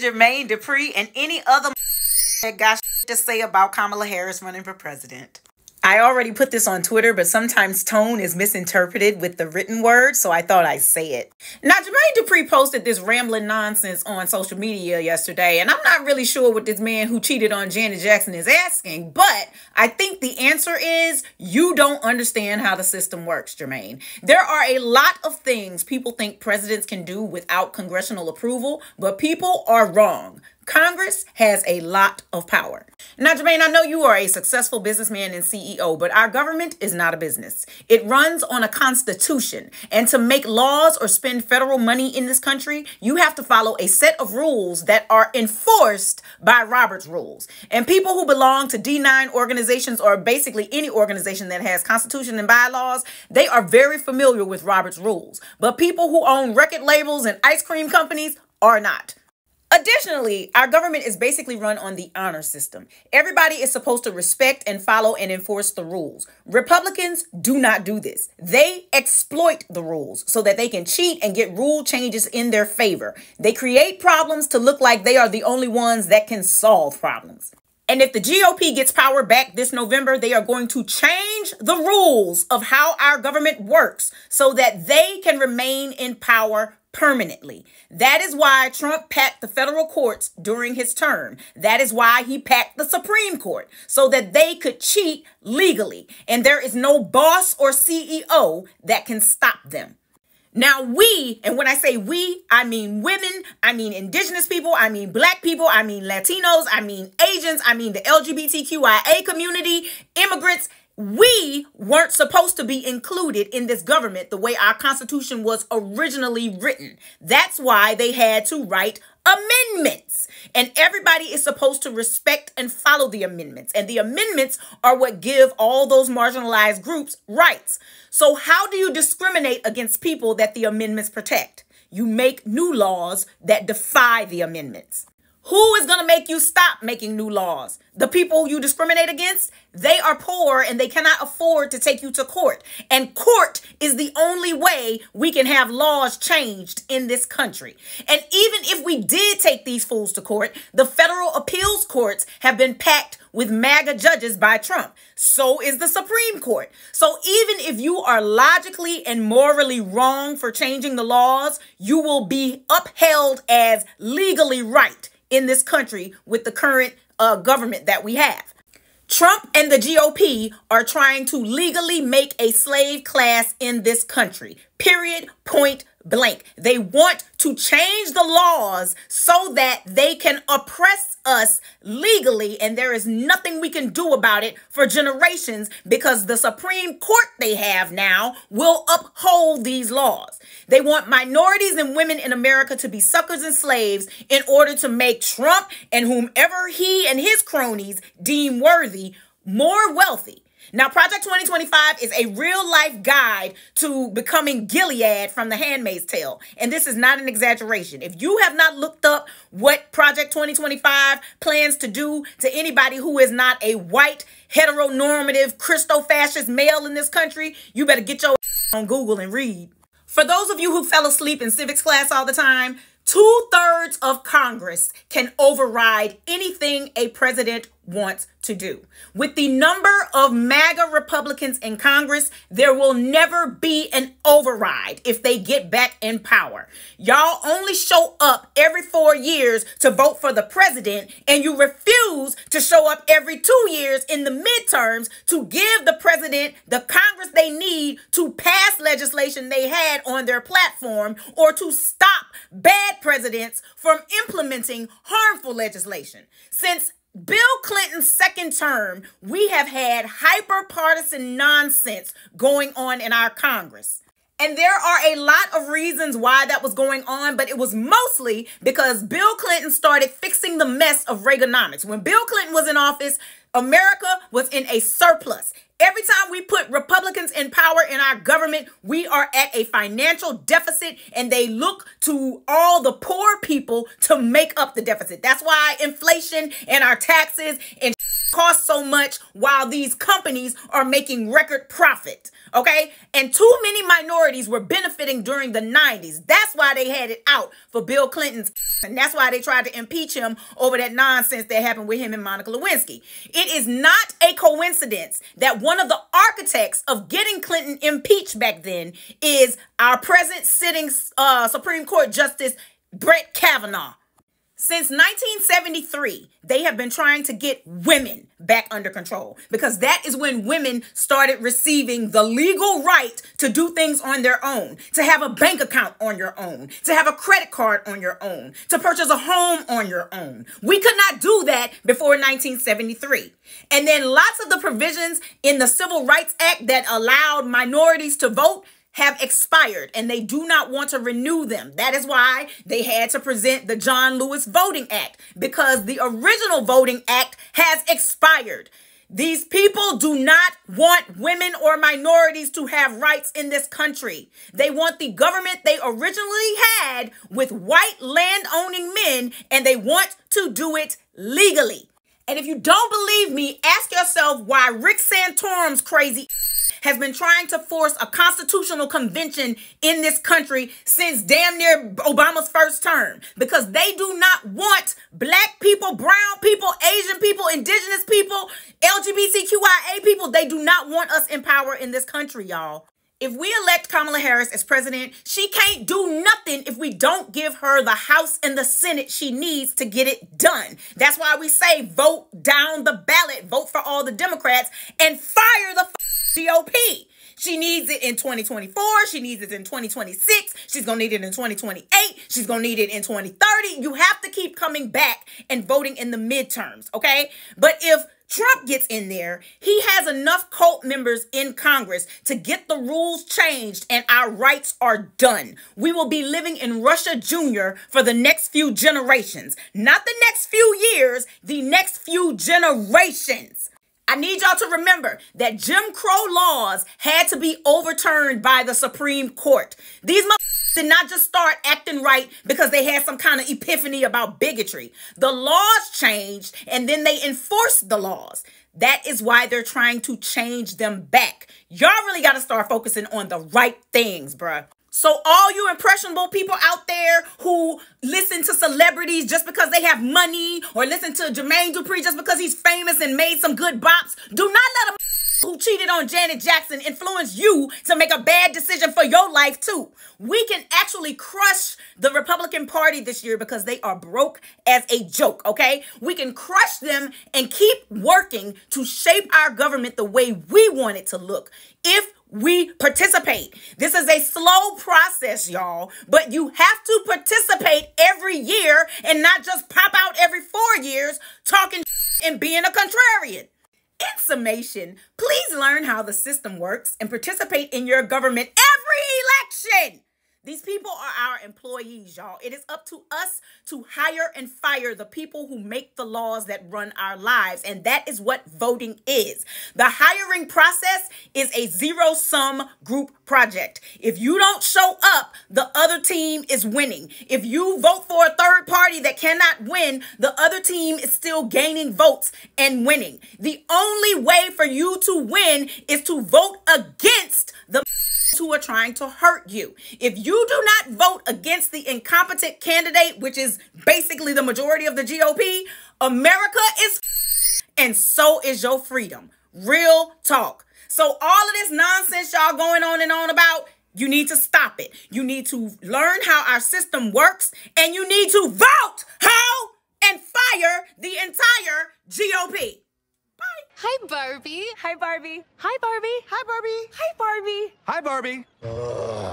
Jermaine Dupri, and any other that got to say about Kamala Harris running for president. I already put this on Twitter, but sometimes tone is misinterpreted with the written word, so I thought I'd say it. Now, Jermaine Dupri posted this rambling nonsense on social media yesterday, and I'm not really sure what this man who cheated on Janet Jackson is asking, but I think the answer is you don't understand how the system works, Jermaine. There are a lot of things people think presidents can do without congressional approval, but people are wrong. Congress has a lot of power. Now, Jermaine, I know you are a successful businessman and CEO, but our government is not a business. It runs on a constitution. And to make laws or spend federal money in this country, you have to follow a set of rules that are enforced by Robert's rules. And people who belong to D9 organizations, or basically any organization that has constitution and bylaws, they are very familiar with Robert's rules. But people who own record labels and ice cream companies are not. Additionally, our government is basically run on the honor system. Everybody is supposed to respect and follow and enforce the rules. Republicans do not do this. They exploit the rules so that they can cheat and get rule changes in their favor. They create problems to look like they are the only ones that can solve problems. And if the GOP gets power back this November, they are going to change the rules of how our government works so that they can remain in power permanently. That is why Trump packed the federal courts during his term. That is why he packed the Supreme Court, so that they could cheat legally. And there is no boss or CEO that can stop them. Now we, and when I say we, I mean women, I mean indigenous people, I mean black people, I mean Latinos, I mean Asians, I mean the LGBTQIA community, immigrants. We weren't supposed to be included in this government the way our Constitution was originally written. That's why they had to write amendments. And everybody is supposed to respect and follow the amendments. And the amendments are what give all those marginalized groups rights. So how do you discriminate against people that the amendments protect? You make new laws that defy the amendments. Who is going to make you stop making new laws? The people you discriminate against? They are poor and they cannot afford to take you to court. And court is the only way we can have laws changed in this country. And even if we did take these fools to court, the federal appeals courts have been packed with MAGA judges by Trump. So is the Supreme Court. So even if you are logically and morally wrong for changing the laws, you will be upheld as legally right in this country with the current government that we have. Trump and the GOP are trying to legally make a slave class in this country. Period. Point blank. They want to change the laws so that they can oppress us legally, and there is nothing we can do about it for generations because the Supreme Court they have now will uphold these laws. They want minorities and women in America to be suckers and slaves in order to make Trump and whomever he and his cronies deem worthy more wealthy. Now, Project 2025 is a real-life guide to becoming Gilead from The Handmaid's Tale. And this is not an exaggeration. If you have not looked up what Project 2025 plans to do to anybody who is not a white, heteronormative, Christo-fascist male in this country, you better get your on Google and read. For those of you who fell asleep in civics class all the time, 2/3 of Congress can override anything a president wants to do. With the number of MAGA Republicans in Congress, there will never be an override if they get back in power. Y'all only show up every 4 years to vote for the president, and you refuse to show up every 2 years in the midterms to give the president the Congress they need to pass legislation they had on their platform or to stop bad presidents from implementing harmful legislation. Since Bill Clinton's second term, we have had hyper-partisan nonsense going on in our Congress. And there are a lot of reasons why that was going on, but it was mostly because Bill Clinton started fixing the mess of Reaganomics. When Bill Clinton was in office, America was in a surplus. Every time we put Republicans in power in our government, we are at a financial deficit, and they look to all the poor people to make up the deficit. That's why inflation and our taxes and cost so much while these companies are making record profit. Okay? And too many minorities were benefiting during the 90s. That's why they had it out for Bill Clinton's, and that's why they tried to impeach him over that nonsense that happened with him and Monica Lewinsky. It is not a coincidence that one of the architects of getting Clinton impeached back then is our present sitting Supreme Court Justice Brett Kavanaugh. Since 1973, they have been trying to get women back under control, because that is when women started receiving the legal right to do things on their own, to have a bank account on your own, to have a credit card on your own, to purchase a home on your own. We could not do that before 1973. And then lots of the provisions in the Civil Rights Act that allowed minorities to vote have expired, and they do not want to renew them. That is why they had to present the John Lewis Voting Act, because the original Voting Act has expired. These people do not want women or minorities to have rights in this country. They want the government they originally had with white land-owning men, and they want to do it legally. And if you don't believe me, ask yourself why Rick Santorum's crazy has been trying to force a constitutional convention in this country since damn near Obama's first term, because they do not want black people, brown people, Asian people, indigenous people, LGBTQIA people. They do not want us in power in this country, y'all. If we elect Kamala Harris as president, she can't do nothing if we don't give her the House and the Senate she needs to get it done. That's why we say vote down the ballot, vote for all the Democrats, and fire the GOP. She needs it in 2024. She needs it in 2026. She's going to need it in 2028. She's going to need it in 2030. You have to keep coming back and voting in the midterms, okay? But if Trump gets in there, he has enough cult members in Congress to get the rules changed, and our rights are done. We will be living in Russia Jr. for the next few generations. Not the next few years, the next few generations. I need y'all to remember that Jim Crow laws had to be overturned by the Supreme Court. These motherfuckers did not just start acting right because they had some kind of epiphany about bigotry. The laws changed, and then they enforced the laws. That is why they're trying to change them back. Y'all really got to start focusing on the right things, bruh. So all you impressionable people out there who listen to celebrities just because they have money, or listen to Jermaine Dupri just because he's famous and made some good bops, do not let a who cheated on Janet Jackson influence you to make a bad decision for your life too. We can actually crush the Republican Party this year because they are broke as a joke, okay? We can crush them and keep working to shape our government the way we want it to look if we participate. This is a slow process, y'all, but you have to participate every year and not just pop out every 4 years talking and being a contrarian. In summation, please learn how the system works and participate in your government every election. These people are our employees, y'all. It is up to us to hire and fire the people who make the laws that run our lives, and that is what voting is. The hiring process is a zero-sum group project. If you don't show up, the other team is winning. If you vote for a third party that cannot win, the other team is still gaining votes and winning. The only way for you to win is to vote against the who are trying to hurt you. If you do not vote against the incompetent candidate, which is basically the majority of the GOP, America is and so is your freedom. Real talk. So all of this nonsense y'all going on and on about, you need to stop it. You need to learn how our system works, and you need to vote, hoe, and fire the entire GOP. Bye. Hi, Barbie. Hi, Barbie. Hi, Barbie. Hi, Barbie. Hi, Barbie. Hi, Barbie.